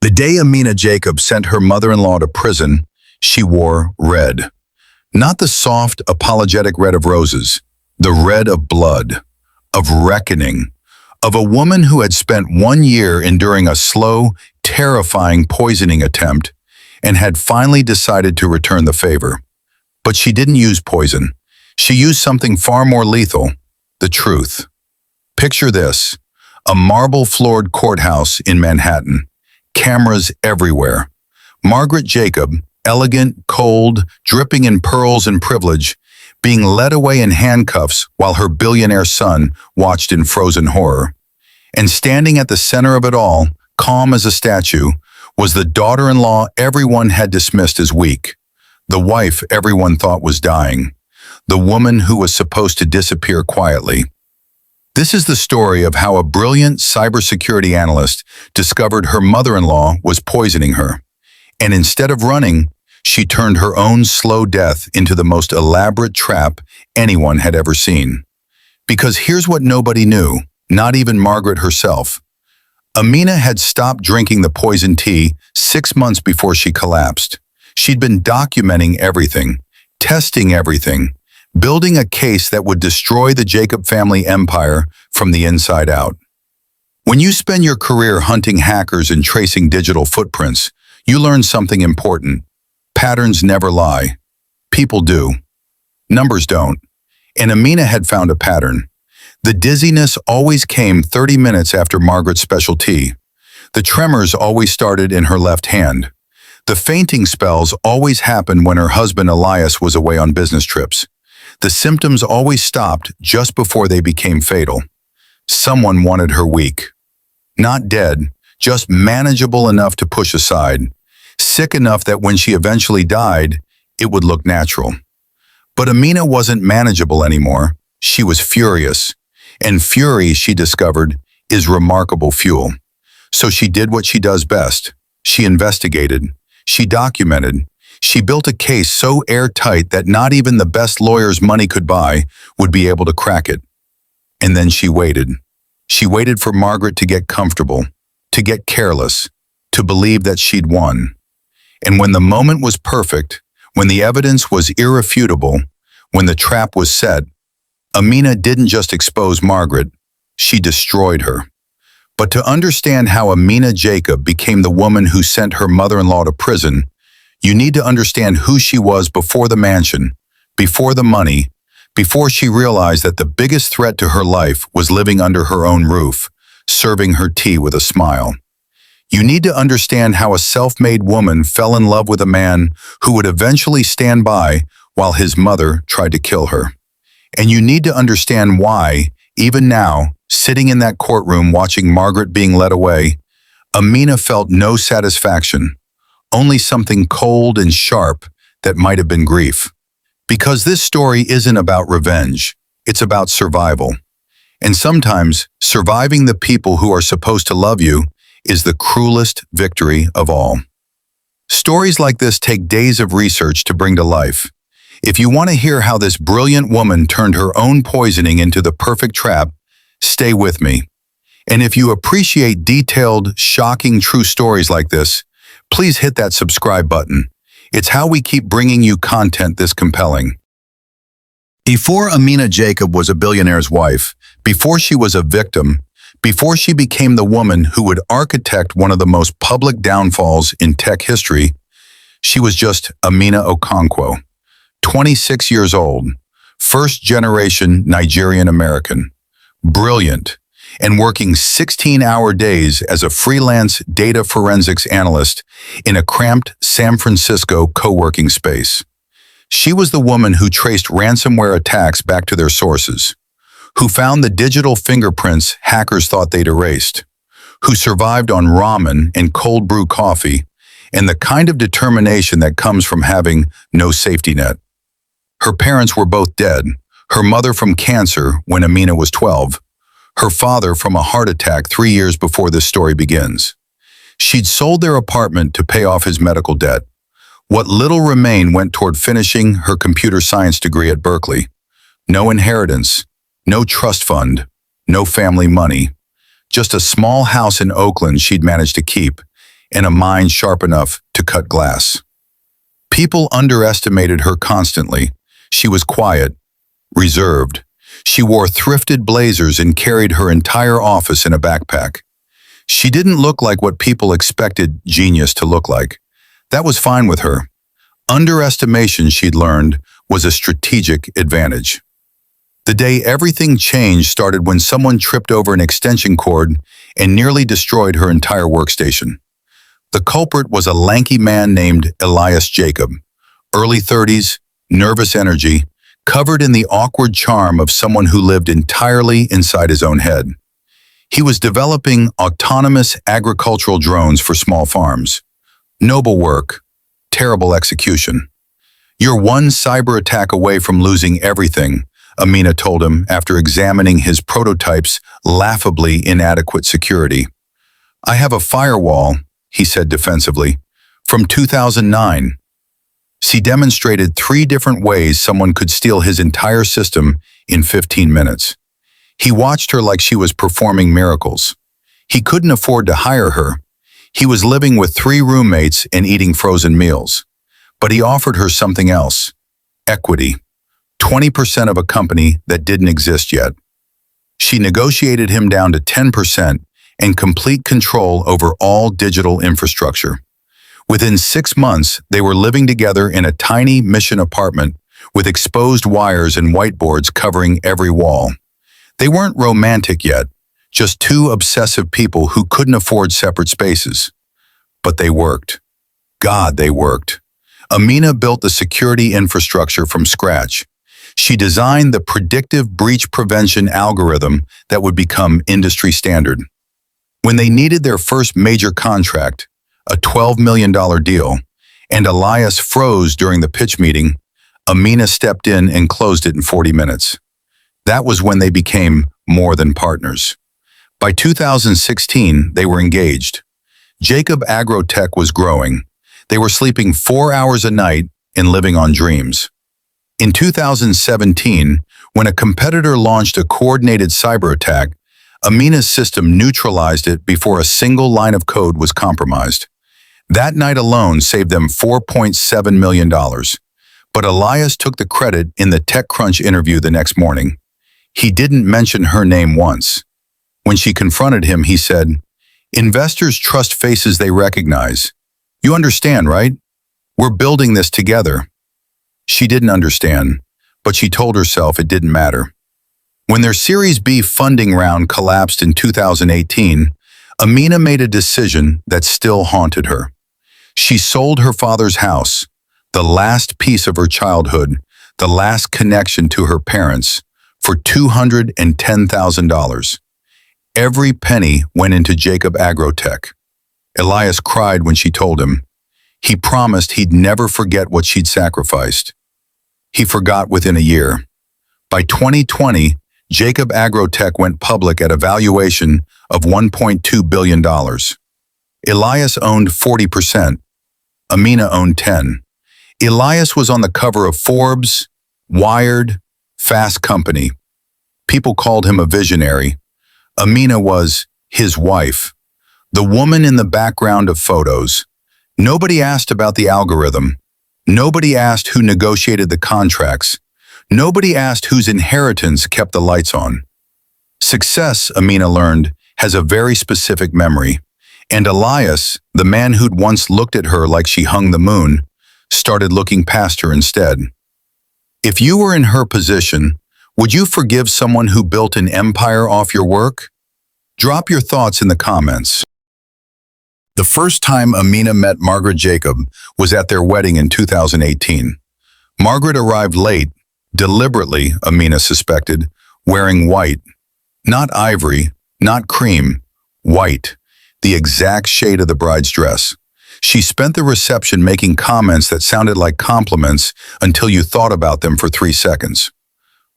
The day Amina Jacob sent her mother-in-law to prison, she wore red. Not the soft, apologetic red of roses, the red of blood, of reckoning, of a woman who had spent 1 year enduring a slow, terrifying poisoning attempt and had finally decided to return the favor. But she didn't use poison. She used something far more lethal, the truth. Picture this, a marble-floored courthouse in Manhattan, cameras everywhere. Margaret Jacob, elegant, cold, dripping in pearls and privilege, being led away in handcuffs while her billionaire son watched in frozen horror. And standing at the center of it all, calm as a statue, was the daughter-in-law everyone had dismissed as weak, the wife everyone thought was dying, the woman who was supposed to disappear quietly. This is the story of how a brilliant cybersecurity analyst discovered her mother-in-law was poisoning her. And instead of running, she turned her own slow death into the most elaborate trap anyone had ever seen. Because here's what nobody knew, not even Margaret herself. Amina had stopped drinking the poison tea 6 months before she collapsed. She'd been documenting everything, testing everything, building a case that would destroy the Jacob family empire from the inside out. When you spend your career hunting hackers and tracing digital footprints, you learn something important. Patterns never lie. People do. Numbers don't. And Amina had found a pattern. The dizziness always came 30 minutes after Margaret's special tea. The tremors always started in her left hand. The fainting spells always happened when her husband Elias was away on business trips. The symptoms always stopped just before they became fatal. Someone wanted her weak. Not dead, just manageable enough to push aside. Sick enough that when she eventually died, it would look natural. But Amina wasn't manageable anymore. She was furious. And fury, she discovered, is remarkable fuel. So she did what she does best. She investigated. She documented. She built a case so airtight that not even the best lawyers money could buy would be able to crack it. And then she waited. She waited for Margaret to get comfortable, to get careless, to believe that she'd won. And when the moment was perfect, when the evidence was irrefutable, when the trap was set, Amina didn't just expose Margaret, she destroyed her. But to understand how Amina Jacob became the woman who sent her mother-in-law to prison, you need to understand who she was before the mansion, before the money, before she realized that the biggest threat to her life was living under her own roof, serving her tea with a smile. You need to understand how a self-made woman fell in love with a man who would eventually stand by while his mother tried to kill her. And you need to understand why, even now, sitting in that courtroom watching Margaret being led away, Amina felt no satisfaction, only something cold and sharp that might have been grief. Because this story isn't about revenge, it's about survival. And sometimes, surviving the people who are supposed to love you is the cruelest victory of all. Stories like this take days of research to bring to life. If you want to hear how this brilliant woman turned her own poisoning into the perfect trap, stay with me. And if you appreciate detailed, shocking, true stories like this, please hit that subscribe button. It's how we keep bringing you content this compelling. Before Amina Jacob was a billionaire's wife, before she was a victim, before she became the woman who would architect one of the most public downfalls in tech history, she was just Amina Okonkwo, 26 years old, first-generation Nigerian-American, brilliant, and working 16-hour days as a freelance data forensics analyst in a cramped San Francisco co-working space. She was the woman who traced ransomware attacks back to their sources, who found the digital fingerprints hackers thought they'd erased, who survived on ramen and cold brew coffee, and the kind of determination that comes from having no safety net. Her parents were both dead, her mother from cancer when Amina was 12, her father from a heart attack 3 years before this story begins. She'd sold their apartment to pay off his medical debt. What little remained went toward finishing her computer science degree at Berkeley. No inheritance, no trust fund, no family money. Just a small house in Oakland she'd managed to keep, and a mind sharp enough to cut glass. People underestimated her constantly. She was quiet, reserved. She wore thrifted blazers and carried her entire office in a backpack. She didn't look like what people expected genius to look like. That was fine with her. Underestimation, she'd learned, was a strategic advantage. The day everything changed started when someone tripped over an extension cord and nearly destroyed her entire workstation. The culprit was a lanky man named Elias Jacob, early 30s, nervous energy, covered in the awkward charm of someone who lived entirely inside his own head. He was developing autonomous agricultural drones for small farms. Noble work, terrible execution. "You're one cyber attack away from losing everything," Amina told him after examining his prototype's laughably inadequate security. "I have a firewall," he said defensively, "from 2009. She demonstrated 3 different ways someone could steal his entire system in 15 minutes. He watched her like she was performing miracles. He couldn't afford to hire her. He was living with 3 roommates and eating frozen meals. But he offered her something else: equity, 20% of a company that didn't exist yet. She negotiated him down to 10% and complete control over all digital infrastructure. Within 6 months, they were living together in a tiny mission apartment with exposed wires and whiteboards covering every wall. They weren't romantic yet, just 2 obsessive people who couldn't afford separate spaces. But they worked. God, they worked. Amina built the security infrastructure from scratch. She designed the predictive breach prevention algorithm that would become industry standard. When they needed their first major contract, a $12 million deal, and Elias froze during the pitch meeting, Amina stepped in and closed it in 40 minutes. That was when they became more than partners. By 2016, they were engaged. Jacob Agrotech was growing. They were sleeping 4 hours a night and living on dreams. In 2017, when a competitor launched a coordinated cyber attack, Amina's system neutralized it before a single line of code was compromised. That night alone saved them $4.7 million. But Elias took the credit in the TechCrunch interview the next morning. He didn't mention her name once. When she confronted him, he said, "Investors trust faces they recognize. You understand, right? We're building this together." She didn't understand, but she told herself it didn't matter. When their Series B funding round collapsed in 2018, Amina made a decision that still haunted her. She sold her father's house, the last piece of her childhood, the last connection to her parents, for $210,000. Every penny went into Jacob Agrotech. Elias cried when she told him. He promised he'd never forget what she'd sacrificed. He forgot within a year. By 2020, Jacob Agrotech went public at a valuation of $1.2 billion. Elias owned 40%. Amina owned 10%. Elias was on the cover of Forbes, Wired, Fast Company. People called him a visionary. Amina was his wife, the woman in the background of photos. Nobody asked about the algorithm. Nobody asked who negotiated the contracts. Nobody asked whose inheritance kept the lights on. Success, Amina learned, has a very specific memory. And Elias, the man who'd once looked at her like she hung the moon, started looking past her instead. If you were in her position, would you forgive someone who built an empire off your work? Drop your thoughts in the comments. The first time Amina met Margaret Jacob was at their wedding in 2018. Margaret arrived late, deliberately, Amina suspected, wearing white. Not ivory, not cream, white, the exact shade of the bride's dress. She spent the reception making comments that sounded like compliments until you thought about them for 3 seconds.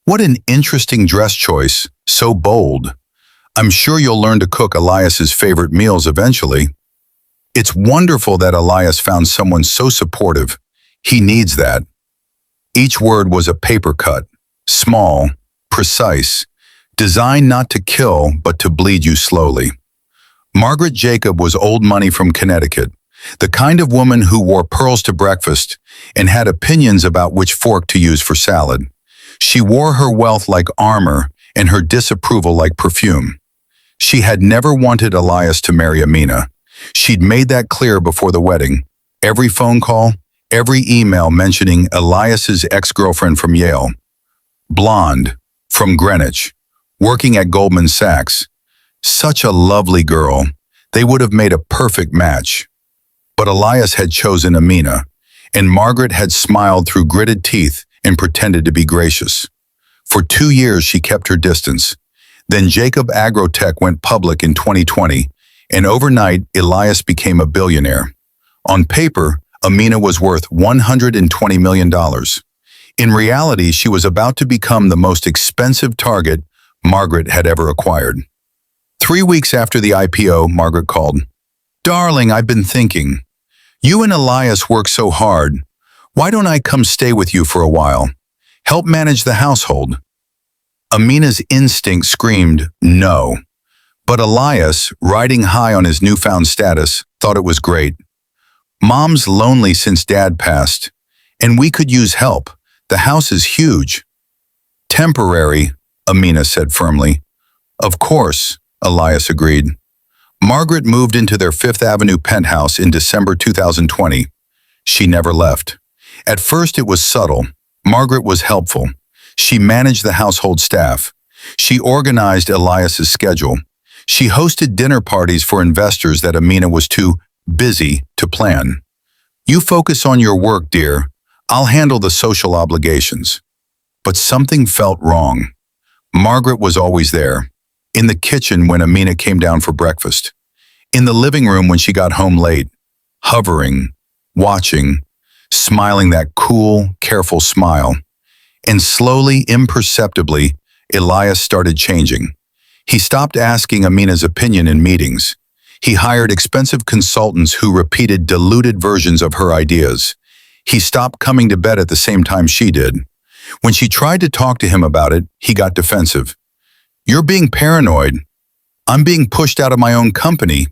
What an interesting dress choice, so bold. I'm sure you'll learn to cook Elias's favorite meals eventually. It's wonderful that Elias found someone so supportive. He needs that. Each word was a paper cut, small, precise, designed not to kill but to bleed you slowly. Margaret Jacob was old money from Connecticut. The kind of woman who wore pearls to breakfast and had opinions about which fork to use for salad. She wore her wealth like armor and her disapproval like perfume. She had never wanted Elias to marry Amina. She'd made that clear before the wedding. Every phone call, every email mentioning Elias's ex-girlfriend from Yale. Blonde, from Greenwich, working at Goldman Sachs. Such a lovely girl. They would have made a perfect match. But Elias had chosen Amina, and Margaret had smiled through gritted teeth and pretended to be gracious. For 2 years she kept her distance. Then Jacob Agrotech went public in 2020, and overnight Elias became a billionaire. On paper, Amina was worth $120 million. In reality, she was about to become the most expensive target Margaret had ever acquired. 3 weeks after the IPO, Margaret called. "Darling, I've been thinking. You and Elias work so hard. Why don't I come stay with you for a while? Help manage the household?" Amina's instinct screamed no. But Elias, riding high on his newfound status, thought it was great. "Mom's lonely since Dad passed, and we could use help. The house is huge." "Temporary," Amina said firmly. "Of course," Elias agreed. Margaret moved into their Fifth Avenue penthouse in December 2020. She never left. At first it was subtle. Margaret was helpful. She managed the household staff. She organized Elias's schedule. She hosted dinner parties for investors that Amina was too busy to plan. "You focus on your work, dear. I'll handle the social obligations." But something felt wrong. Margaret was always there. In the kitchen when Amina came down for breakfast. In the living room when she got home late. Hovering, watching, smiling that cool, careful smile. And slowly, imperceptibly, Elias started changing. He stopped asking Amina's opinion in meetings. He hired expensive consultants who repeated diluted versions of her ideas. He stopped coming to bed at the same time she did. When she tried to talk to him about it, he got defensive. "You're being paranoid. I'm being pushed out of my own company."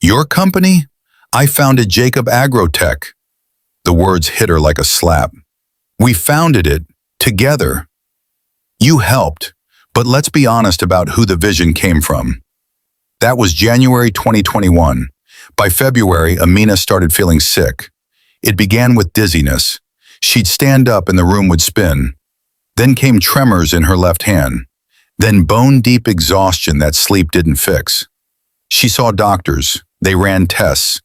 "Your company? I founded Jacob Agrotech." The words hit her like a slap. "We founded it, together. You helped, but let's be honest about who the vision came from." That was January 2021. By February, Amina started feeling sick. It began with dizziness. She'd stand up and the room would spin. Then came tremors in her left hand. Then bone-deep exhaustion that sleep didn't fix. She saw doctors. They ran tests,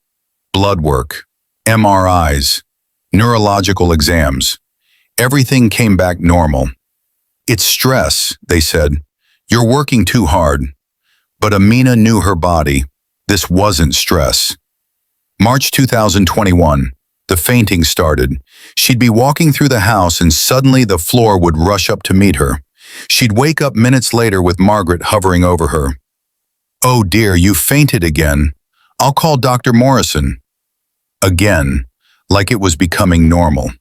blood work, MRIs, neurological exams. Everything came back normal. "It's stress," they said. "You're working too hard." But Amina knew her body. This wasn't stress. March 2021. The fainting started. She'd be walking through the house and suddenly the floor would rush up to meet her. She'd wake up minutes later with Margaret hovering over her. "Oh dear, you fainted again. I'll call Dr. Morrison." Again, like it was becoming normal.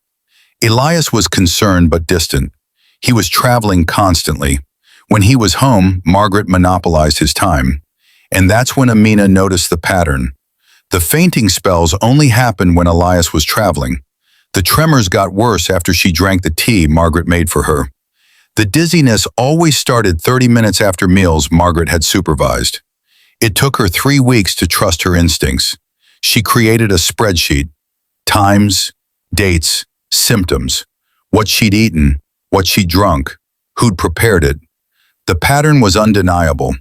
Elias was concerned but distant. He was traveling constantly. When he was home, Margaret monopolized his time. And that's when Amina noticed the pattern. The fainting spells only happened when Elias was traveling. The tremors got worse after she drank the tea Margaret made for her. The dizziness always started 30 minutes after meals Margaret had supervised. It took her 3 weeks to trust her instincts. She created a spreadsheet. Times, dates, symptoms, what she'd eaten, what she'd drunk, who'd prepared it. The pattern was undeniable.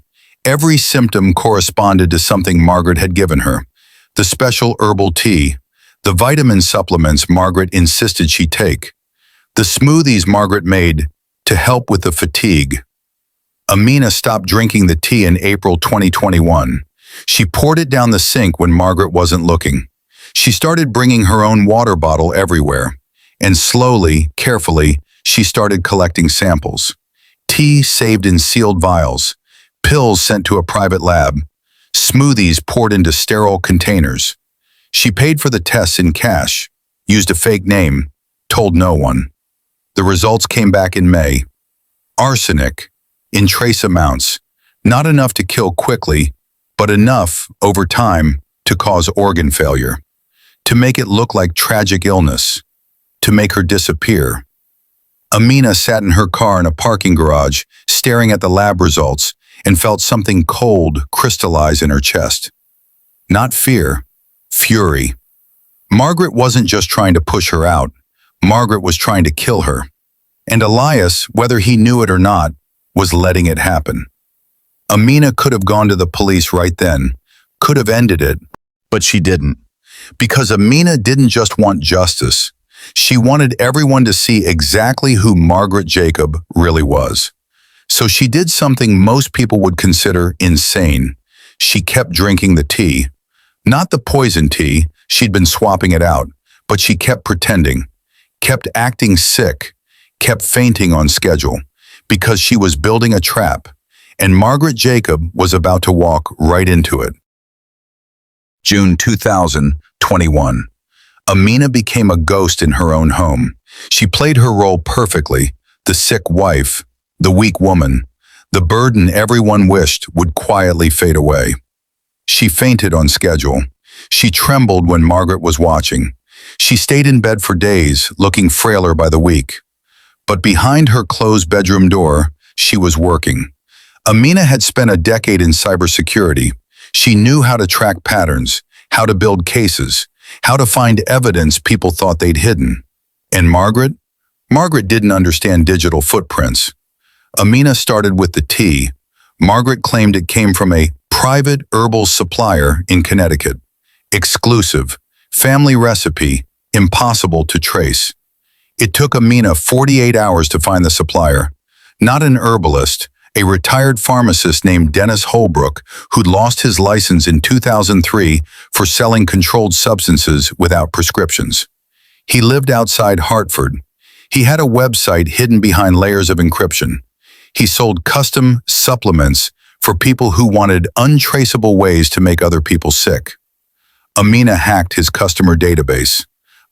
Every symptom corresponded to something Margaret had given her. The special herbal tea, the vitamin supplements Margaret insisted she take, the smoothies Margaret made to help with the fatigue. Amina stopped drinking the tea in April 2021. She poured it down the sink when Margaret wasn't looking. She started bringing her own water bottle everywhere. And slowly, carefully, she started collecting samples. Tea saved in sealed vials, pills sent to a private lab, smoothies poured into sterile containers. She paid for the tests in cash, used a fake name, told no one. The results came back in May. Arsenic, in trace amounts, not enough to kill quickly, but enough, over time, to cause organ failure, to make it look like tragic illness, to make her disappear. Amina sat in her car in a parking garage, staring at the lab results, and felt something cold crystallize in her chest. Not fear, fury. Margaret wasn't just trying to push her out. Margaret was trying to kill her. And Elias, whether he knew it or not, was letting it happen. Amina could have gone to the police right then, could have ended it, but she didn't. Because Amina didn't just want justice. She wanted everyone to see exactly who Margaret Jacob really was. So she did something most people would consider insane. She kept drinking the tea. Not the poison tea, she'd been swapping it out, but she kept pretending, kept acting sick, kept fainting on schedule, because she was building a trap, and Margaret Jacob was about to walk right into it. June 2021. Amina became a ghost in her own home. She played her role perfectly, the sick wife, the weak woman, the burden everyone wished would quietly fade away. She fainted on schedule. She trembled when Margaret was watching. She stayed in bed for days, looking frailer by the week. But behind her closed bedroom door, she was working. Amina had spent a decade in cybersecurity. She knew how to track patterns, how to build cases, how to find evidence people thought they'd hidden. And Margaret? Margaret didn't understand digital footprints. Amina started with the tea. Margaret claimed it came from a private herbal supplier in Connecticut. Exclusive, family recipe, impossible to trace. It took Amina 48 hours to find the supplier. Not an herbalist, a retired pharmacist named Dennis Holbrook, who'd lost his license in 2003 for selling controlled substances without prescriptions. He lived outside Hartford. He had a website hidden behind layers of encryption. He sold custom supplements for people who wanted untraceable ways to make other people sick. Amina hacked his customer database.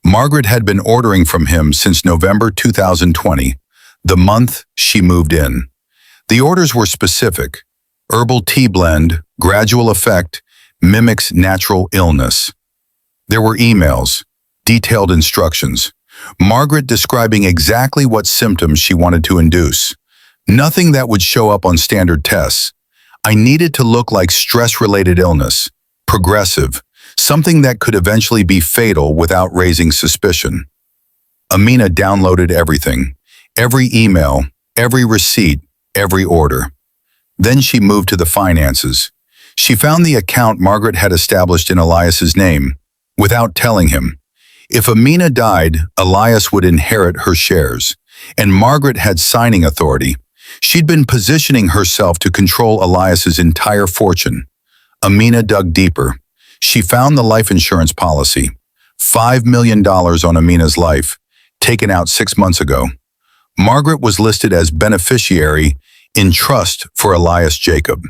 Margaret had been ordering from him since November 2020, the month she moved in. The orders were specific. Herbal tea blend, gradual effect, mimics natural illness. There were emails, detailed instructions. Margaret describing exactly what symptoms she wanted to induce. Nothing that would show up on standard tests. I needed to look like stress-related illness, progressive, something that could eventually be fatal without raising suspicion. Amina downloaded everything, every email, every receipt, every order. Then she moved to the finances. She found the account Margaret had established in Elias's name, without telling him. If Amina died, Elias would inherit her shares, and Margaret had signing authority. She'd been positioning herself to control Elias's entire fortune. Amina dug deeper. She found the life insurance policy, $5 million on Amina's life, taken out 6 months ago. Margaret was listed as beneficiary in trust for Elias Jacob.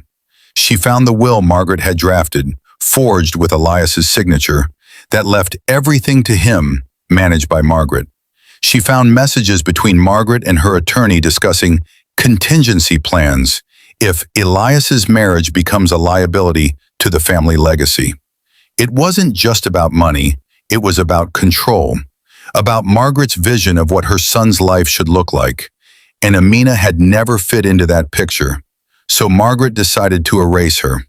She found the will Margaret had drafted, forged with Elias's signature, that left everything to him, managed by Margaret. She found messages between Margaret and her attorney discussing contingency plans if Elias's marriage becomes a liability to the family legacy. It wasn't just about money, it was about control, about Margaret's vision of what her son's life should look like. And Amina had never fit into that picture, so Margaret decided to erase her.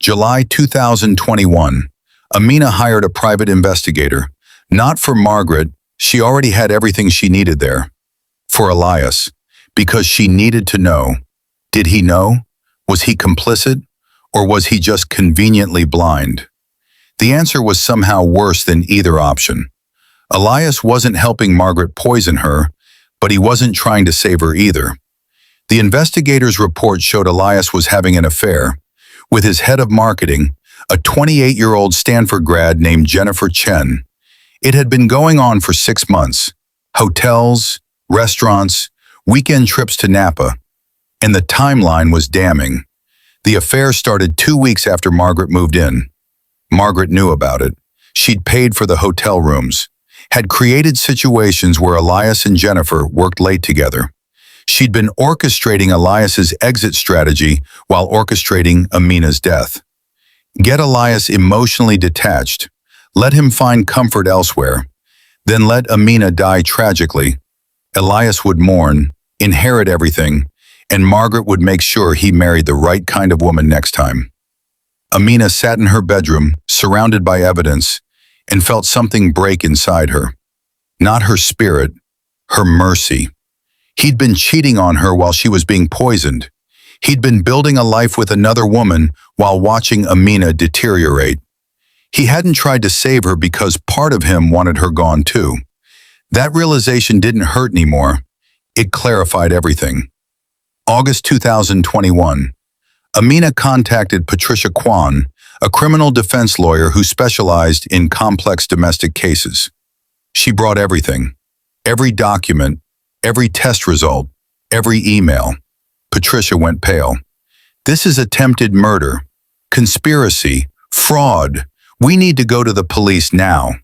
July 2021, Amina hired a private investigator. Not for Margaret, she already had everything she needed there. For Elias, because she needed to know. Did he know? Was he complicit? Or was he just conveniently blind? The answer was somehow worse than either option. Elias wasn't helping Margaret poison her, but he wasn't trying to save her either. The investigator's report showed Elias was having an affair with his head of marketing, a 28-year-old Stanford grad named Jennifer Chen. It had been going on for 6 months. Hotels, restaurants, weekend trips to Napa. And the timeline was damning. The affair started 2 weeks after Margaret moved in. Margaret knew about it. She'd paid for the hotel rooms, had created situations where Elias and Jennifer worked late together. She'd been orchestrating Elias's exit strategy while orchestrating Amina's death. Get Elias emotionally detached. Let him find comfort elsewhere. Then let Amina die tragically. Elias would mourn, inherit everything, and Margaret would make sure he married the right kind of woman next time. Amina sat in her bedroom, surrounded by evidence, and felt something break inside her. Not her spirit, her mercy. He'd been cheating on her while she was being poisoned. He'd been building a life with another woman while watching Amina deteriorate. He hadn't tried to save her because part of him wanted her gone too. That realization didn't hurt anymore. It clarified everything. August 2021. Amina contacted Patricia Kwan, a criminal defense lawyer who specialized in complex domestic cases. She brought everything. Every document, every test result, every email. Patricia went pale. This is attempted murder, conspiracy, fraud. We need to go to the police now.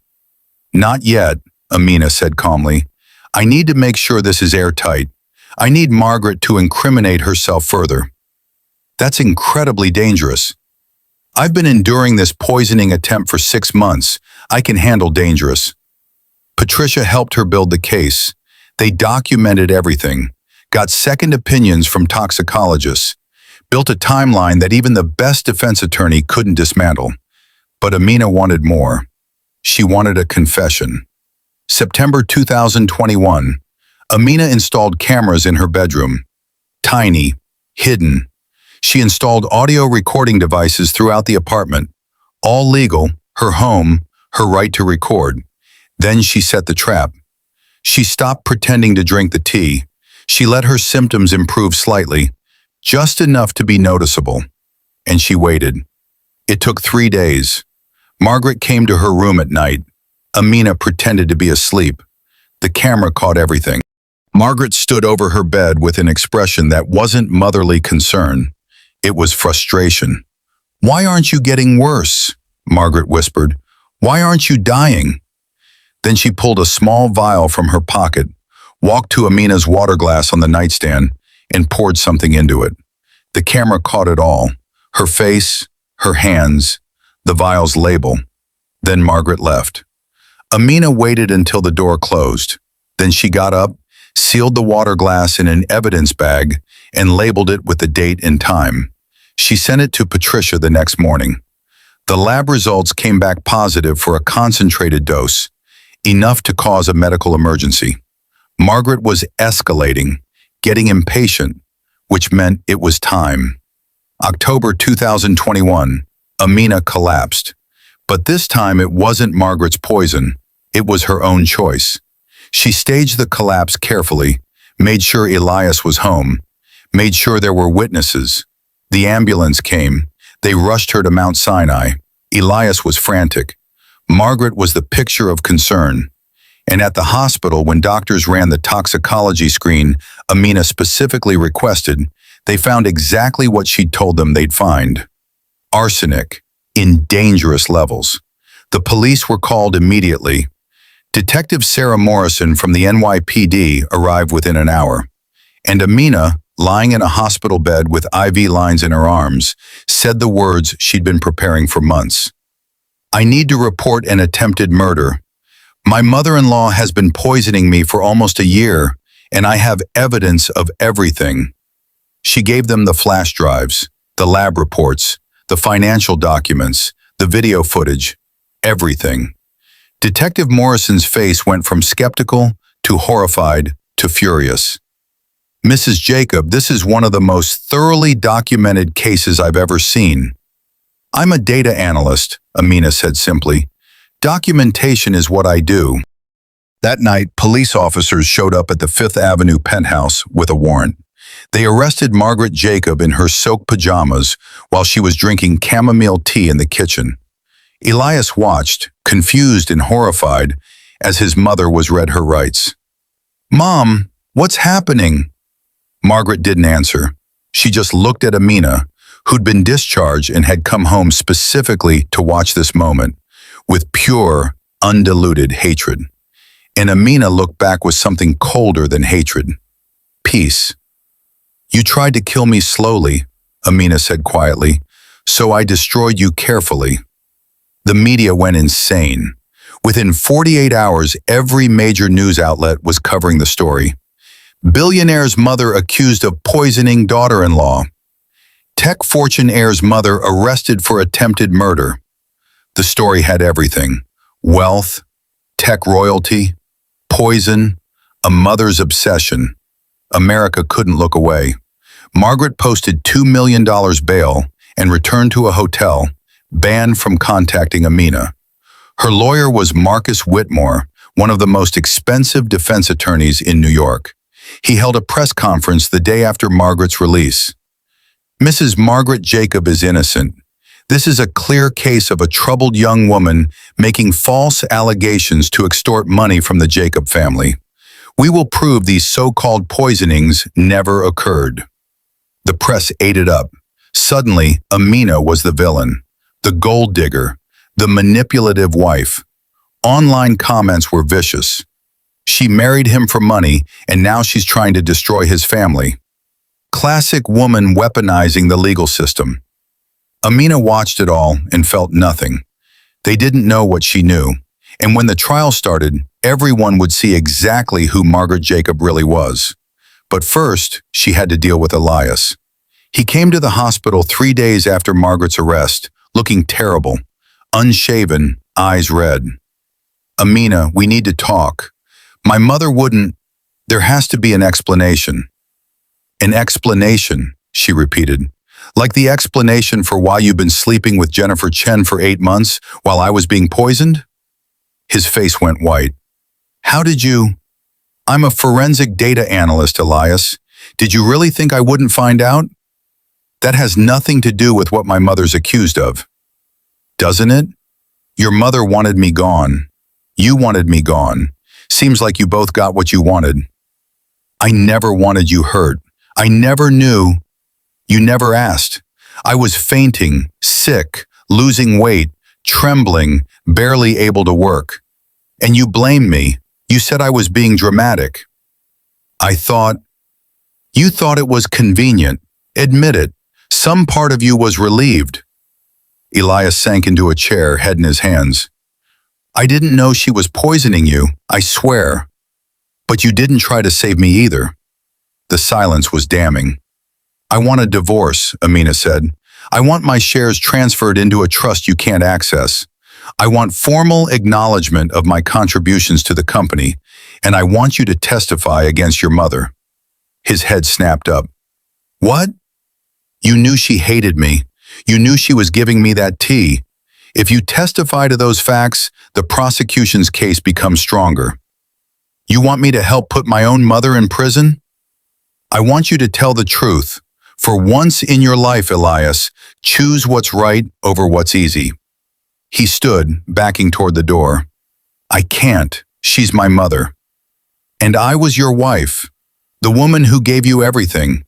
Not yet, Amina said calmly. I need to make sure this is airtight. I need Margaret to incriminate herself further. That's incredibly dangerous. I've been enduring this poisoning attempt for 6 months. I can handle dangerous. Patricia helped her build the case. They documented everything, got second opinions from toxicologists, built a timeline that even the best defense attorney couldn't dismantle. But Amina wanted more. She wanted a confession. September 2021, Amina installed cameras in her bedroom. Tiny, hidden. She installed audio recording devices throughout the apartment. All legal, her home, her right to record. Then she set the trap. She stopped pretending to drink the tea. She let her symptoms improve slightly, just enough to be noticeable. And she waited. It took 3 days. Margaret came to her room at night. Amina pretended to be asleep. The camera caught everything. Margaret stood over her bed with an expression that wasn't motherly concern. It was frustration. "Why aren't you getting worse?" Margaret whispered. "Why aren't you dying?" Then she pulled a small vial from her pocket, walked to Amina's water glass on the nightstand, and poured something into it. The camera caught it all. Her face, her hands, the vial's label. Then Margaret left. Amina waited until the door closed. Then she got up, sealed the water glass in an evidence bag, and labeled it with the date and time. She sent it to Patricia the next morning. The lab results came back positive for a concentrated dose, enough to cause a medical emergency. Margaret was escalating, getting impatient, which meant it was time. October 2021, Amina collapsed. But this time it wasn't Margaret's poison, it was her own choice. She staged the collapse carefully, made sure Elias was home, made sure there were witnesses. The ambulance came. They rushed her to Mount Sinai. Elias was frantic. Margaret was the picture of concern. And at the hospital, when doctors ran the toxicology screen Amina specifically requested, they found exactly what she'd told them they'd find. Arsenic, in dangerous levels. The police were called immediately. Detective Sarah Morrison from the NYPD arrived within an hour. And Amina, lying in a hospital bed with IV lines in her arms, said the words she'd been preparing for months. "I need to report an attempted murder. My mother-in-law has been poisoning me for almost a year, and I have evidence of everything." She gave them the flash drives, the lab reports, the financial documents, the video footage, everything. Detective Morrison's face went from skeptical to horrified to furious. "Mrs. Jacob, this is one of the most thoroughly documented cases I've ever seen." "I'm a data analyst," Amina said simply. "Documentation is what I do." That night, police officers showed up at the Fifth Avenue penthouse with a warrant. They arrested Margaret Jacob in her soaked pajamas while she was drinking chamomile tea in the kitchen. Elias watched, confused and horrified, as his mother was read her rights. "Mom, what's happening?" Margaret didn't answer. She just looked at Amina, who'd been discharged and had come home specifically to watch this moment, with pure, undiluted hatred. And Amina looked back with something colder than hatred. Peace. "You tried to kill me slowly," Amina said quietly, so I destroyed you carefully. The media went insane. Within 48 hours, every major news outlet was covering the story. Billionaire's mother accused of poisoning daughter-in-law. Tech fortune heir's mother arrested for attempted murder. The story had everything: wealth, tech royalty, poison, a mother's obsession. America couldn't look away. Margaret posted $2 million bail and returned to a hotel, banned from contacting Amina. Her lawyer was Marcus Whitmore, one of the most expensive defense attorneys in New York. He held a press conference the day after Margaret's release. Mrs. Margaret Jacob is innocent. This is a clear case of a troubled young woman making false allegations to extort money from the Jacob family. We will prove these so-called poisonings never occurred. The press ate it up. Suddenly, Amina was the villain, the gold digger, the manipulative wife. Online comments were vicious. She married him for money, and now she's trying to destroy his family. Classic woman weaponizing the legal system. Amina watched it all and felt nothing. They didn't know what she knew, and when the trial started, everyone would see exactly who Margaret Jacob really was. But first, she had to deal with Elias. He came to the hospital 3 days after Margaret's arrest, looking terrible, unshaven, eyes red. Amina, we need to talk. My mother wouldn't. There has to be an explanation. An explanation, she repeated. Like the explanation for why you've been sleeping with Jennifer Chen for 8 months while I was being poisoned? His face went white. How did you? I'm a forensic data analyst, Elias. Did you really think I wouldn't find out? That has nothing to do with what my mother's accused of. Doesn't it? Your mother wanted me gone. You wanted me gone. Seems like you both got what you wanted. I never wanted you hurt. I never knew. You never asked. I was fainting, sick, losing weight, trembling, barely able to work. And you blamed me. You said I was being dramatic. You thought it was convenient. Admit it. Some part of you was relieved. Elias sank into a chair, head in his hands. I didn't know she was poisoning you, I swear. But you didn't try to save me either. The silence was damning. I want a divorce, Amina said. I want my shares transferred into a trust you can't access. I want formal acknowledgement of my contributions to the company, and I want you to testify against your mother. His head snapped up. What? You knew she hated me. You knew she was giving me that tea. If you testify to those facts, the prosecution's case becomes stronger. You want me to help put my own mother in prison? I want you to tell the truth. For once in your life, Elias, choose what's right over what's easy. He stood, backing toward the door. I can't. She's my mother. And I was your wife, the woman who gave you everything,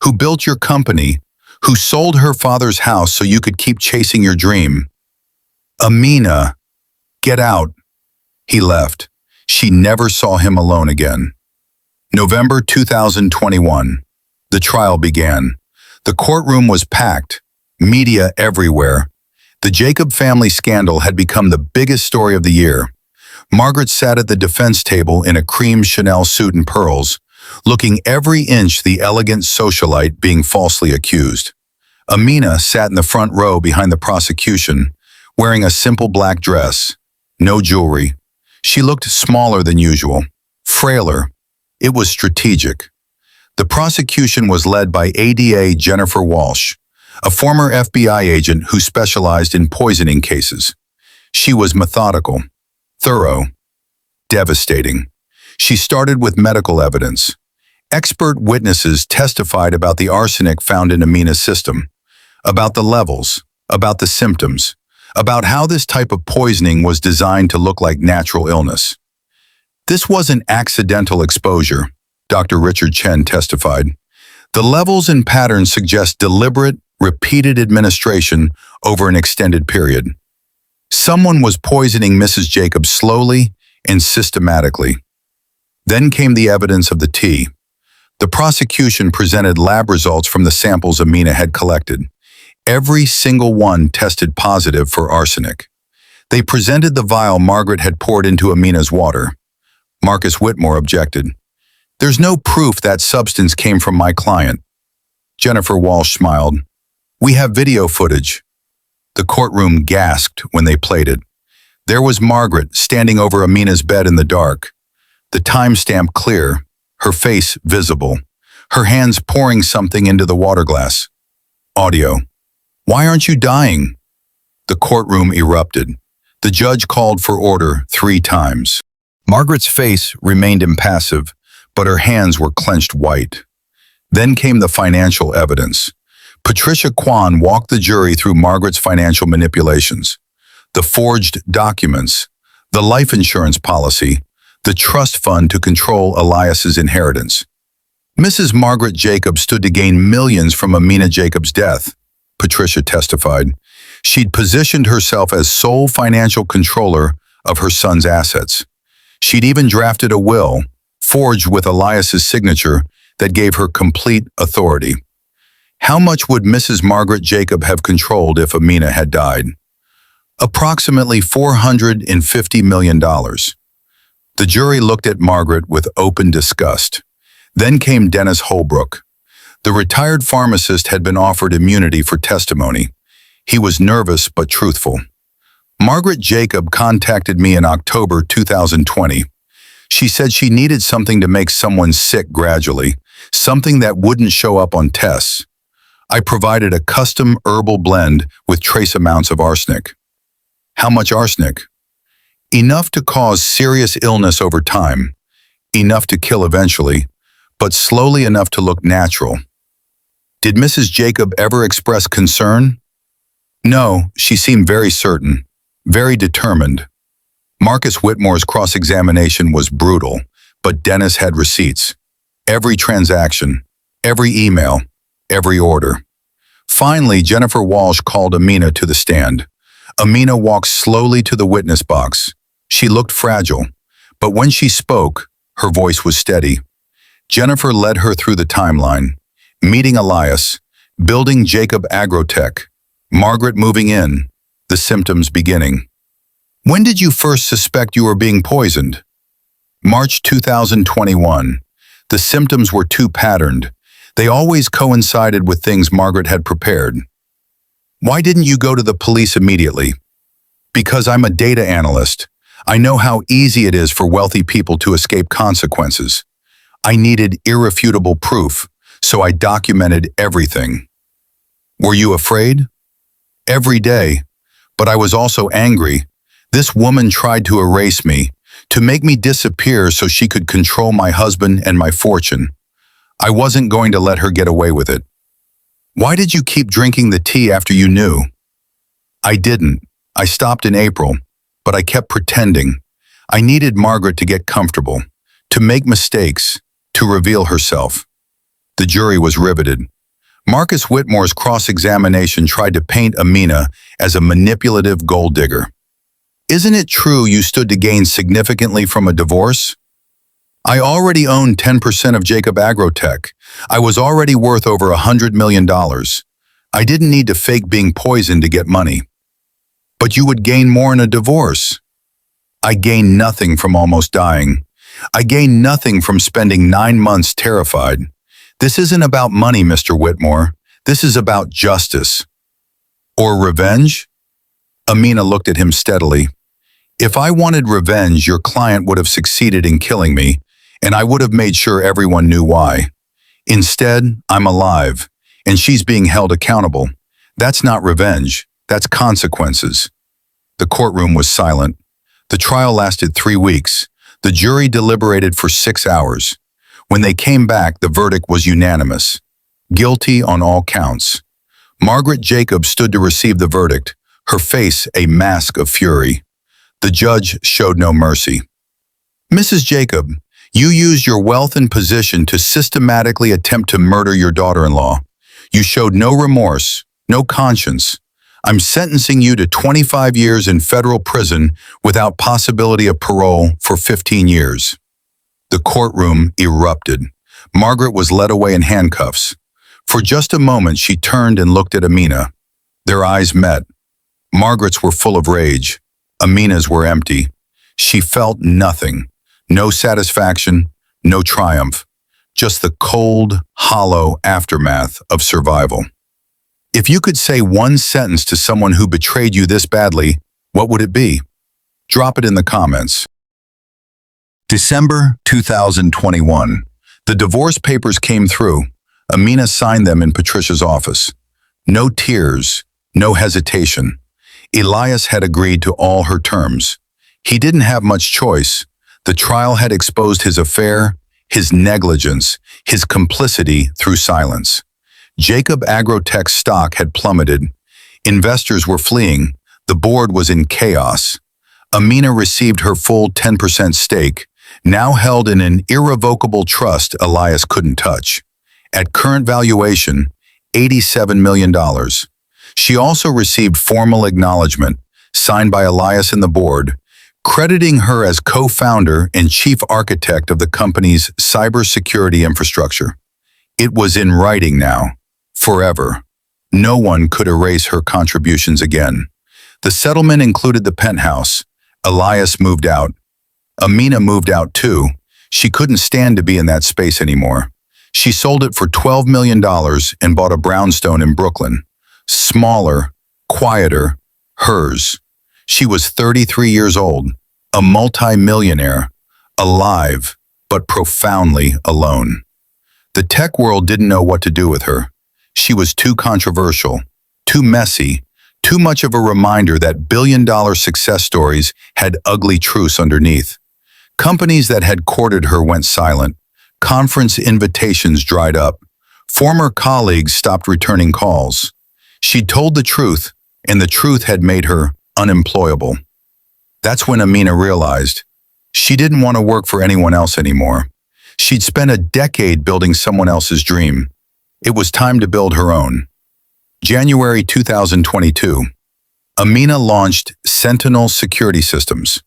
who built your company, who sold her father's house so you could keep chasing your dream. Amina, get out. He left. She never saw him alone again. November 2021. The trial began. The courtroom was packed, media everywhere. The Jacob family scandal had become the biggest story of the year. Margaret sat at the defense table in a cream Chanel suit and pearls, looking every inch the elegant socialite being falsely accused. Amina sat in the front row behind the prosecution, wearing a simple black dress, no jewelry. She looked smaller than usual, frailer. It was strategic. The prosecution was led by ADA Jennifer Walsh, a former FBI agent who specialized in poisoning cases. She was methodical, thorough, devastating. She started with medical evidence. Expert witnesses testified about the arsenic found in Amina's system, about the levels, about the symptoms, about how this type of poisoning was designed to look like natural illness. This wasn't accidental exposure, Dr. Richard Chen testified. The levels and patterns suggest deliberate, repeated administration over an extended period. Someone was poisoning Mrs. Jacob slowly and systematically. Then came the evidence of the tea. The prosecution presented lab results from the samples Amina had collected. Every single one tested positive for arsenic. They presented the vial Margaret had poured into Amina's water. Marcus Whitmore objected. "There's no proof that substance came from my client." Jennifer Walsh smiled. "We have video footage." The courtroom gasped when they played it. There was Margaret standing over Amina's bed in the dark. The timestamp clear, her face visible, her hands pouring something into the water glass. Audio. "Why aren't you dying?" The courtroom erupted. The judge called for order 3 times. Margaret's face remained impassive, but her hands were clenched white. Then came the financial evidence. Patricia Kwan walked the jury through Margaret's financial manipulations. The forged documents, the life insurance policy, the trust fund to control Elias's inheritance. Mrs. Margaret Jacob stood to gain millions from Amina Jacob's death, Patricia testified. She'd positioned herself as sole financial controller of her son's assets. She'd even drafted a will, forged with Elias's signature, that gave her complete authority. How much would Mrs. Margaret Jacob have controlled if Amina had died? Approximately $450 million. The jury looked at Margaret with open disgust. Then came Dennis Holbrook. The retired pharmacist had been offered immunity for testimony. He was nervous but truthful. Margaret Jacob contacted me in October 2020. She said she needed something to make someone sick gradually, something that wouldn't show up on tests. I provided a custom herbal blend with trace amounts of arsenic. How much arsenic? Enough to cause serious illness over time, enough to kill eventually, but slowly enough to look natural. Did Mrs. Jacob ever express concern? No, she seemed very certain, very determined. Marcus Whitmore's cross-examination was brutal, but Dennis had receipts. Every transaction, every email, every order. Finally, Jennifer Walsh called Amina to the stand. Amina walked slowly to the witness box. She looked fragile, but when she spoke, her voice was steady. Jennifer led her through the timeline, meeting Elias, building Jacob Agrotech, Margaret moving in, the symptoms beginning. When did you first suspect you were being poisoned? March 2021. The symptoms were too patterned. They always coincided with things Margaret had prepared. Why didn't you go to the police immediately? Because I'm a data analyst. I know how easy it is for wealthy people to escape consequences. I needed irrefutable proof, so I documented everything. Were you afraid? Every day. But I was also angry. This woman tried to erase me, to make me disappear so she could control my husband and my fortune. I wasn't going to let her get away with it. Why did you keep drinking the tea after you knew? I didn't. I stopped in April, but I kept pretending. I needed Margaret to get comfortable, to make mistakes, to reveal herself. The jury was riveted. Marcus Whitmore's cross-examination tried to paint Amina as a manipulative gold digger. Isn't it true you stood to gain significantly from a divorce? I already owned 10% of Jacob Agrotech. I was already worth over $100 million. I didn't need to fake being poisoned to get money. But you would gain more in a divorce. I gained nothing from almost dying. I gained nothing from spending 9 months terrified. This isn't about money, Mr. Whitmore. This is about justice. Or revenge? Amina looked at him steadily. If I wanted revenge, your client would have succeeded in killing me, and I would have made sure everyone knew why. Instead, I'm alive, and she's being held accountable. That's not revenge. That's consequences. The courtroom was silent. The trial lasted 3 weeks. The jury deliberated for 6 hours. When they came back, the verdict was unanimous. Guilty on all counts. Margaret Jacob stood to receive the verdict, her face a mask of fury. The judge showed no mercy. Mrs. Jacob, you used your wealth and position to systematically attempt to murder your daughter-in-law. You showed no remorse, no conscience. I'm sentencing you to 25 years in federal prison without possibility of parole for 15 years. The courtroom erupted. Margaret was led away in handcuffs. For just a moment, she turned and looked at Amina. Their eyes met. Margaret's were full of rage. Amina's were empty. She felt nothing. No satisfaction, no triumph. Just the cold, hollow aftermath of survival. If you could say one sentence to someone who betrayed you this badly, what would it be? Drop it in the comments. December 2021. The divorce papers came through. Amina signed them in Patricia's office. No tears, no hesitation. Elias had agreed to all her terms. He didn't have much choice. The trial had exposed his affair, his negligence, his complicity through silence. Jacob Agrotech's stock had plummeted. Investors were fleeing. The board was in chaos. Amina received her full 10% stake, now held in an irrevocable trust Elias couldn't touch. At current valuation, $87 million. She also received formal acknowledgement, signed by Elias and the board, crediting her as co-founder and chief architect of the company's cybersecurity infrastructure. It was in writing now, forever. No one could erase her contributions again. The settlement included the penthouse. Elias moved out. Amina moved out too. She couldn't stand to be in that space anymore. She sold it for $12 million and bought a brownstone in Brooklyn. Smaller, quieter, hers. She was 33 years old, a multi-millionaire, alive, but profoundly alone. The tech world didn't know what to do with her. She was too controversial, too messy, too much of a reminder that billion-dollar success stories had ugly truths underneath. Companies that had courted her went silent. Conference invitations dried up. Former colleagues stopped returning calls. She'd told the truth, and the truth had made her unemployable. That's when Amina realized she didn't want to work for anyone else anymore. She'd spent a decade building someone else's dream. It was time to build her own. January 2022, Amina launched Sentinel Security Systems,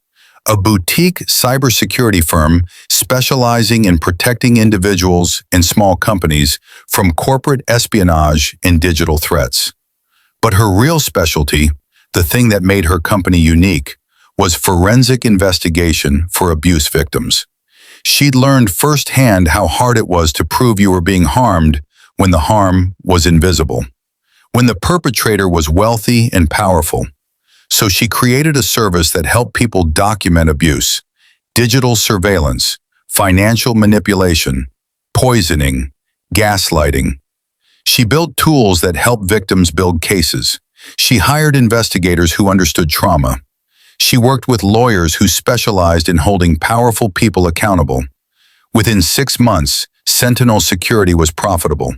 a boutique cybersecurity firm specializing in protecting individuals and small companies from corporate espionage and digital threats. But her real specialty, the thing that made her company unique, was forensic investigation for abuse victims. She'd learned firsthand how hard it was to prove you were being harmed when the harm was invisible, when the perpetrator was wealthy and powerful. So she created a service that helped people document abuse, digital surveillance, financial manipulation, poisoning, gaslighting. She built tools that helped victims build cases. She hired investigators who understood trauma. She worked with lawyers who specialized in holding powerful people accountable. Within 6 months, Sentinel Security was profitable.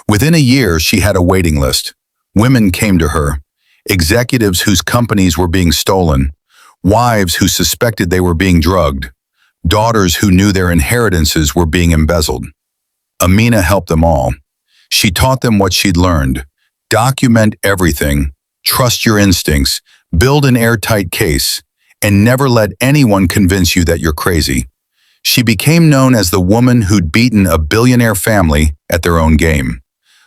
Within a year, she had a waiting list. Women came to her, executives whose companies were being stolen, wives who suspected they were being drugged, daughters who knew their inheritances were being embezzled. Amina helped them all. She taught them what she'd learned. Document everything, trust your instincts, build an airtight case, and never let anyone convince you that you're crazy. She became known as the woman who'd beaten a billionaire family at their own game.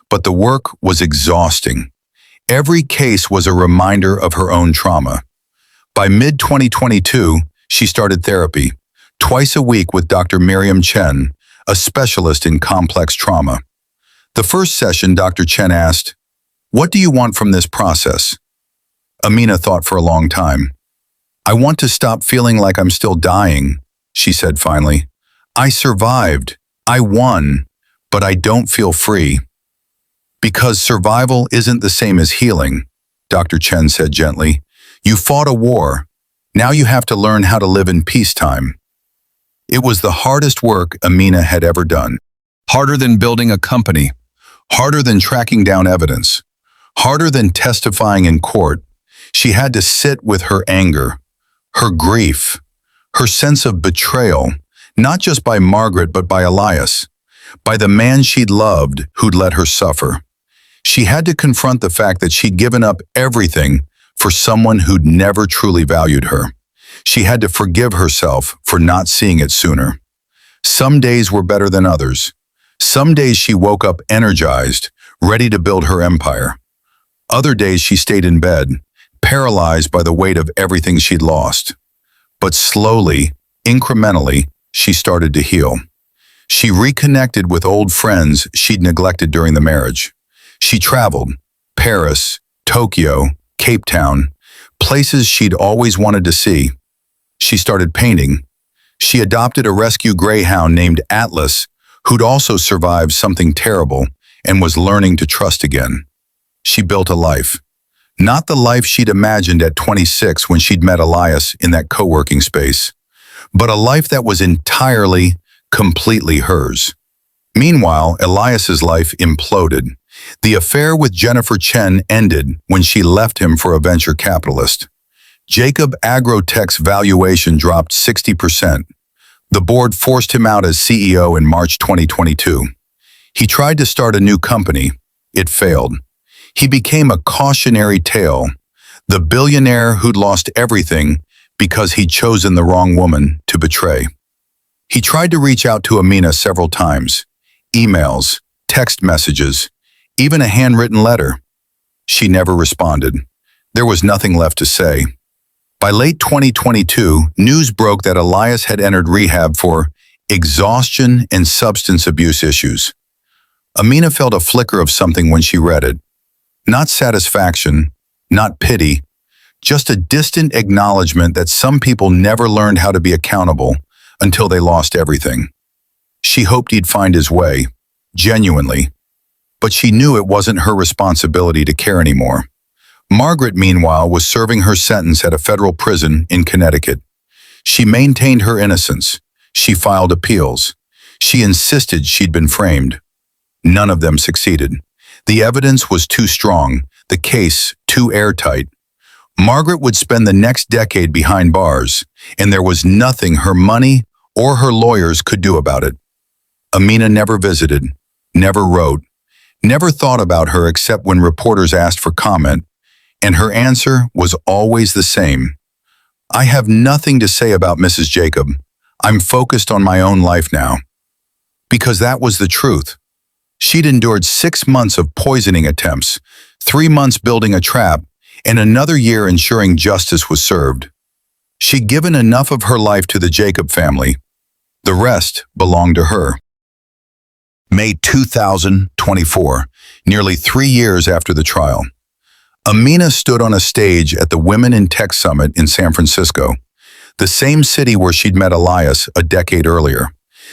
But the work was exhausting. Every case was a reminder of her own trauma. By mid-2022, she started therapy, twice a week with Dr. Miriam Chen, a specialist in complex trauma. The first session, Dr. Chen asked, "What do you want from this process?" Amina thought for a long time. "I want to stop feeling like I'm still dying," she said finally. "I survived. I won, but I don't feel free." "Because survival isn't the same as healing," Dr. Chen said gently. "You fought a war. Now you have to learn how to live in peacetime." It was the hardest work Amina had ever done. Harder than building a company. Harder than tracking down evidence. Harder than testifying in court. She had to sit with her anger, her grief, her sense of betrayal, not just by Margaret but by Elias, by the man she'd loved who'd let her suffer. She had to confront the fact that she'd given up everything for someone who'd never truly valued her. She had to forgive herself for not seeing it sooner. Some days were better than others. Some days she woke up energized, ready to build her empire. Other days she stayed in bed, paralyzed by the weight of everything she'd lost. But slowly, incrementally, she started to heal. She reconnected with old friends she'd neglected during the marriage. She traveled, Paris, Tokyo, Cape Town, places she'd always wanted to see. She started painting. She adopted a rescue greyhound named Atlas, who'd also survived something terrible and was learning to trust again. She built a life. Not the life she'd imagined at 26 when she'd met Elias in that co-working space, but a life that was entirely, completely hers. Meanwhile, Elias's life imploded. The affair with Jennifer Chen ended when she left him for a venture capitalist. Jacob Agrotech's valuation dropped 60%. The board forced him out as CEO in March 2022. He tried to start a new company. It failed. He became a cautionary tale, the billionaire who'd lost everything because he'd chosen the wrong woman to betray. He tried to reach out to Amina several times, emails, text messages, even a handwritten letter. She never responded. There was nothing left to say. By late 2022, news broke that Elias had entered rehab for exhaustion and substance abuse issues. Amina felt a flicker of something when she read it. Not satisfaction, not pity, just a distant acknowledgement that some people never learned how to be accountable until they lost everything. She hoped he'd find his way, genuinely, but she knew it wasn't her responsibility to care anymore. Margaret, meanwhile, was serving her sentence at a federal prison in Connecticut. She maintained her innocence. She filed appeals. She insisted she'd been framed. None of them succeeded. The evidence was too strong, the case too airtight. Margaret would spend the next decade behind bars, and there was nothing her money or her lawyers could do about it. Amina never visited, never wrote, never thought about her except when reporters asked for comment, and her answer was always the same. I have nothing to say about Mrs. Jacob. I'm focused on my own life now. Because that was the truth. She'd endured 6 months of poisoning attempts, 3 months building a trap, and another year ensuring justice was served. She'd given enough of her life to the Jacob family. The rest belonged to her. May 2024, nearly 3 years after the trial. Amina stood on a stage at the Women in Tech Summit in San Francisco, the same city where she'd met Elias a decade earlier.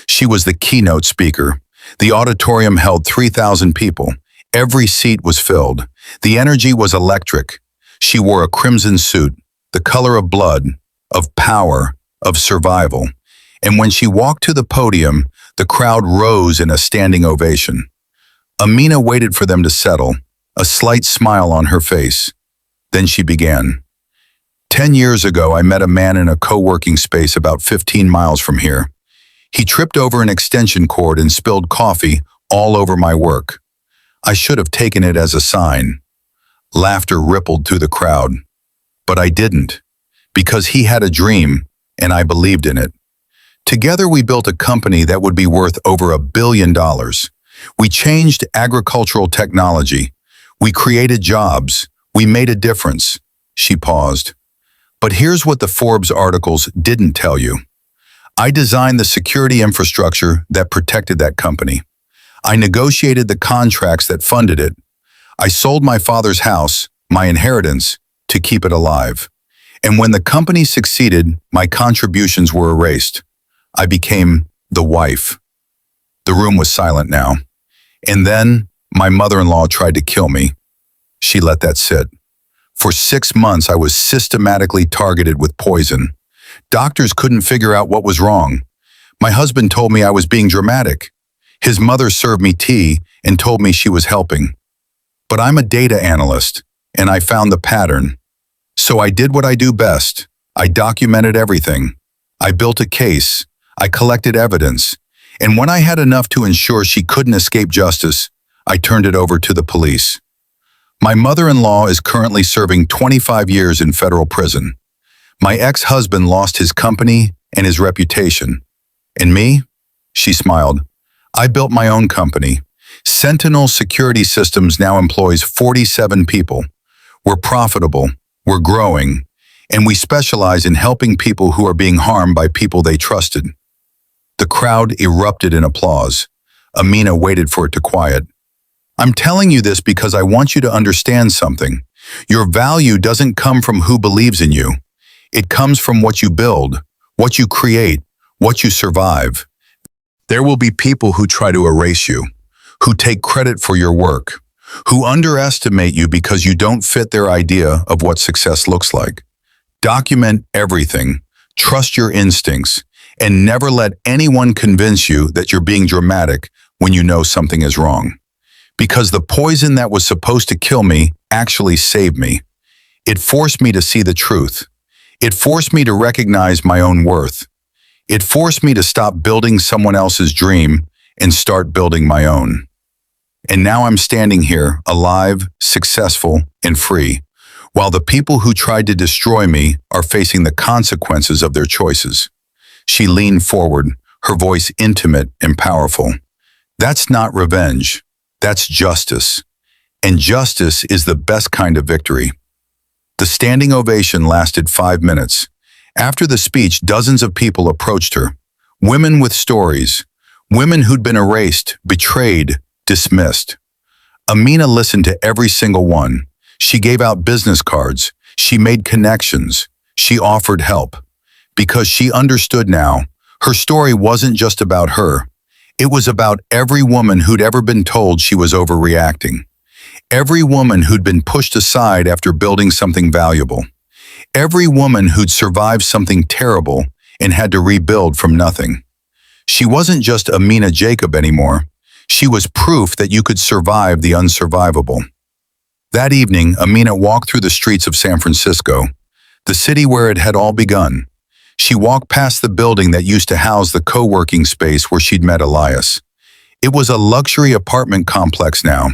She was the keynote speaker. The auditorium held 3,000 people. Every seat was filled. The energy was electric. She wore a crimson suit, the color of blood, of power, of survival. And when she walked to the podium, the crowd rose in a standing ovation. Amina waited for them to settle, a slight smile on her face. Then she began. 10 years ago, I met a man in a co-working space about 15 miles from here. He tripped over an extension cord and spilled coffee all over my work. I should have taken it as a sign. Laughter rippled through the crowd. But I didn't, because he had a dream, and I believed in it. Together we built a company that would be worth over $1 billion. We changed agricultural technology. We created jobs. We made a difference. She paused. But here's what the Forbes articles didn't tell you. I designed the security infrastructure that protected that company. I negotiated the contracts that funded it. I sold my father's house, my inheritance, to keep it alive. And when the company succeeded, my contributions were erased. I became the wife. The room was silent now. And then my mother-in-law tried to kill me. She let that sit. For 6 months, I was systematically targeted with poison. Doctors couldn't figure out what was wrong. My husband told me I was being dramatic. His mother served me tea and told me she was helping. But I'm a data analyst, and I found the pattern. So I did what I do best. I documented everything. I built a case. I collected evidence. And when I had enough to ensure she couldn't escape justice, I turned it over to the police. My mother-in-law is currently serving 25 years in federal prison. My ex-husband lost his company and his reputation. And me? She smiled. I built my own company. Sentinel Security Systems now employs 47 people. We're profitable, we're growing, and we specialize in helping people who are being harmed by people they trusted. The crowd erupted in applause. Amina waited for it to quiet. I'm telling you this because I want you to understand something. Your value doesn't come from who believes in you. It comes from what you build, what you create, what you survive. There will be people who try to erase you, who take credit for your work, who underestimate you because you don't fit their idea of what success looks like. Document everything, trust your instincts, and never let anyone convince you that you're being dramatic when you know something is wrong. Because the poison that was supposed to kill me actually saved me. It forced me to see the truth. It forced me to recognize my own worth. It forced me to stop building someone else's dream and start building my own. And now I'm standing here, alive, successful, and free, while the people who tried to destroy me are facing the consequences of their choices. She leaned forward, her voice intimate and powerful. That's not revenge. That's justice. And justice is the best kind of victory. The standing ovation lasted 5 minutes. After the speech, dozens of people approached her. Women with stories. Women who'd been erased, betrayed, dismissed. Amina listened to every single one. She gave out business cards. She made connections. She offered help. Because she understood now, her story wasn't just about her. It was about every woman who'd ever been told she was overreacting. Every woman who'd been pushed aside after building something valuable. Every woman who'd survived something terrible and had to rebuild from nothing. She wasn't just Amina Jacob anymore. She was proof that you could survive the unsurvivable. That evening, Amina walked through the streets of San Francisco, the city where it had all begun. She walked past the building that used to house the co-working space where she'd met Elias. It was a luxury apartment complex now.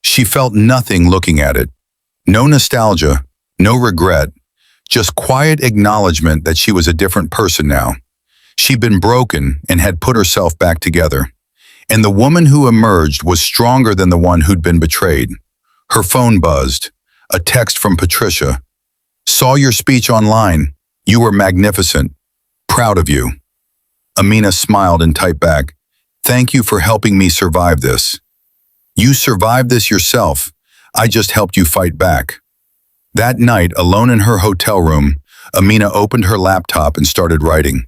She felt nothing looking at it. No nostalgia, no regret, just quiet acknowledgement that she was a different person now. She'd been broken and had put herself back together. And the woman who emerged was stronger than the one who'd been betrayed. Her phone buzzed. A text from Patricia. Saw your speech online. You were magnificent. Proud of you. Amina smiled and typed back, thank you for helping me survive this. You survived this yourself. I just helped you fight back. That night, alone in her hotel room, Amina opened her laptop and started writing.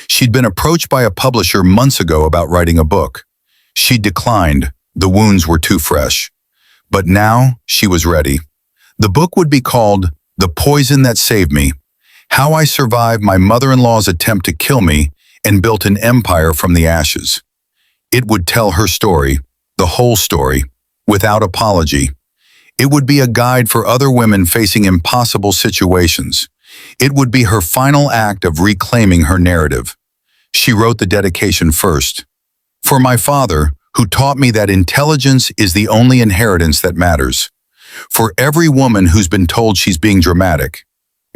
She'd been approached by a publisher months ago about writing a book. She declined. The wounds were too fresh. But now she was ready. The book would be called The Poison That Saved Me: How I Survived My Mother-in-Law's Attempt to Kill Me and Built an Empire from the Ashes. It would tell her story, the whole story, without apology. It would be a guide for other women facing impossible situations. It would be her final act of reclaiming her narrative. She wrote the dedication first. For my father, who taught me that intelligence is the only inheritance that matters. For every woman who's been told she's being dramatic.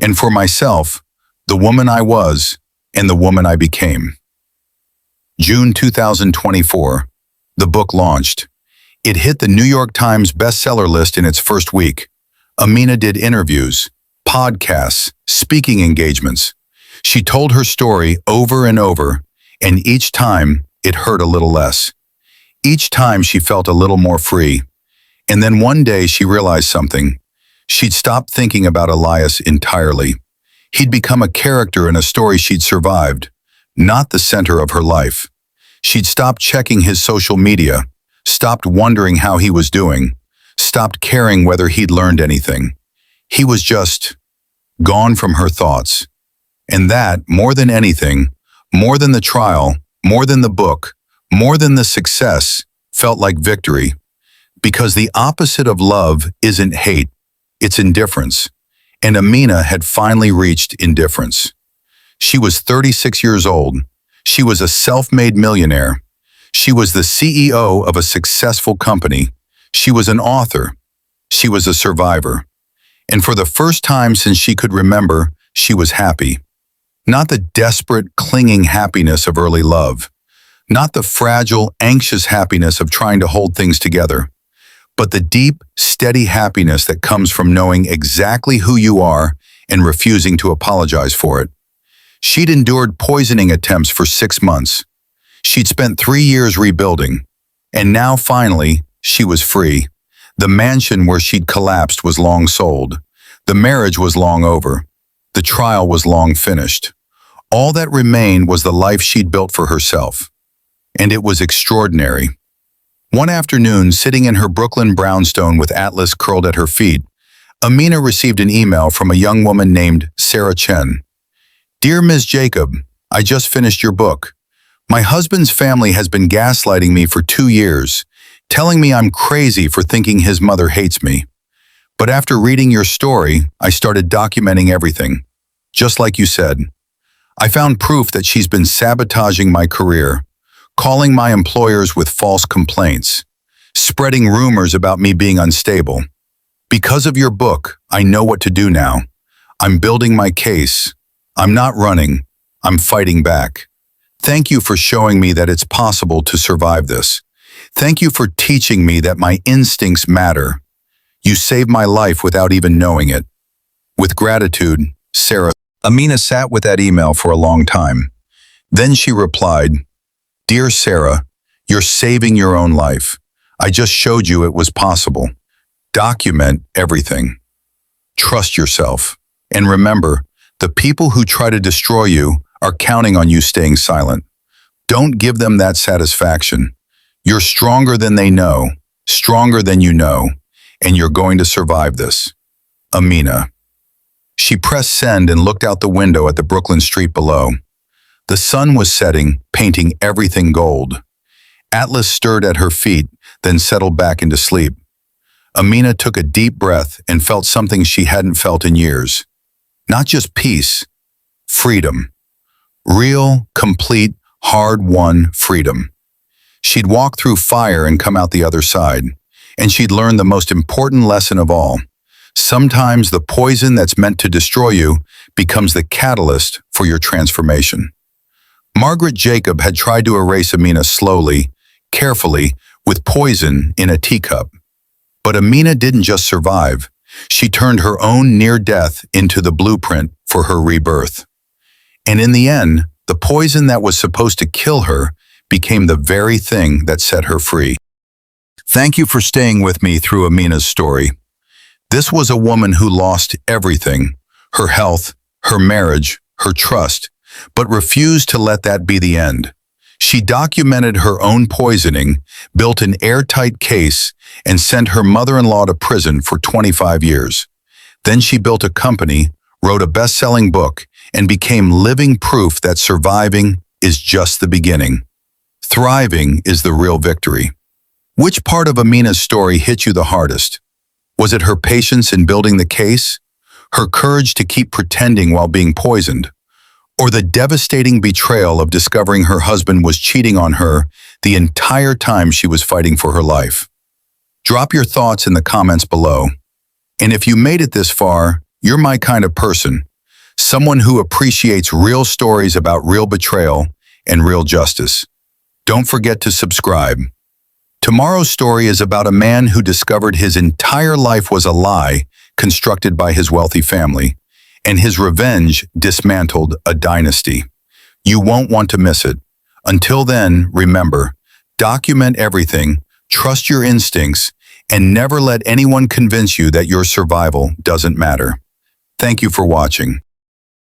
And for myself, the woman I was and the woman I became. June 2024, the book launched. It hit the New York Times bestseller list in its first week. Amina did interviews, podcasts, speaking engagements. She told her story over and over, and each time it hurt a little less. Each time she felt a little more free. And then one day she realized something. She'd stopped thinking about Elias entirely. He'd become a character in a story she'd survived, not the center of her life. She'd stopped checking his social media, stopped wondering how he was doing, stopped caring whether he'd learned anything. He was just gone from her thoughts. And that, more than anything, more than the trial, more than the book, more than the success, felt like victory. Because the opposite of love isn't hate, it's indifference. And Amina had finally reached indifference. She was 36 years old. She was a self-made millionaire. She was the CEO of a successful company. She was an author. She was a survivor. And for the first time since she could remember, she was happy. Not the desperate, clinging happiness of early love, Not the fragile, anxious happiness of trying to hold things together, but the deep, steady happiness that comes from knowing exactly who you are and refusing to apologize for it. She'd endured poisoning attempts for 6 months. She'd spent 3 years rebuilding. And now, finally, she was free. The mansion where she'd collapsed was long sold. The marriage was long over. The trial was long finished. All that remained was the life she'd built for herself. And it was extraordinary. One afternoon, sitting in her Brooklyn brownstone with Atlas curled at her feet, Amina received an email from a young woman named Sarah Chen. "Dear Ms. Jacob, I just finished your book. My husband's family has been gaslighting me for 2 years, telling me I'm crazy for thinking his mother hates me. But after reading your story, I started documenting everything. Just like you said. I found proof that she's been sabotaging my career, calling my employers with false complaints, spreading rumors about me being unstable. Because of your book, I know what to do now. I'm building my case. I'm not running. I'm fighting back. Thank you for showing me that it's possible to survive this. Thank you for teaching me that my instincts matter. You saved my life without even knowing it. With gratitude, Sarah." Amina sat with that email for a long time. Then she replied, "Dear Sarah, you're saving your own life. I just showed you it was possible. Document everything. Trust yourself. And remember, the people who try to destroy you are counting on you staying silent. Don't give them that satisfaction. You're stronger than they know, stronger than you know, and you're going to survive this. Amina." She pressed send and looked out the window at the Brooklyn street below. The sun was setting, painting everything gold. Atlas stirred at her feet, then settled back into sleep. Amina took a deep breath and felt something she hadn't felt in years. Not just peace, freedom. Real, complete, hard-won freedom. She'd walk through fire and come out the other side, and she'd learned the most important lesson of all. Sometimes the poison that's meant to destroy you becomes the catalyst for your transformation. Margaret Jacob had tried to erase Amina slowly, carefully, with poison in a teacup. But Amina didn't just survive. She turned her own near-death into the blueprint for her rebirth. And in the end, the poison that was supposed to kill her became the very thing that set her free. Thank you for staying with me through Amina's story. This was a woman who lost everything, her health, her marriage, her trust, but refused to let that be the end. She documented her own poisoning, built an airtight case, and sent her mother-in-law to prison for 25 years. Then she built a company, wrote a best-selling book, and became living proof that surviving is just the beginning. Thriving is the real victory. Which part of Amina's story hit you the hardest? Was it her patience in building the case? Her courage to keep pretending while being poisoned? Or the devastating betrayal of discovering her husband was cheating on her the entire time she was fighting for her life? Drop your thoughts in the comments below. And if you made it this far, you're my kind of person. Someone who appreciates real stories about real betrayal and real justice. Don't forget to subscribe. Tomorrow's story is about a man who discovered his entire life was a lie constructed by his wealthy family, and his revenge dismantled a dynasty. You won't want to miss it. Until then, remember, document everything, trust your instincts, and never let anyone convince you that your survival doesn't matter. Thank you for watching.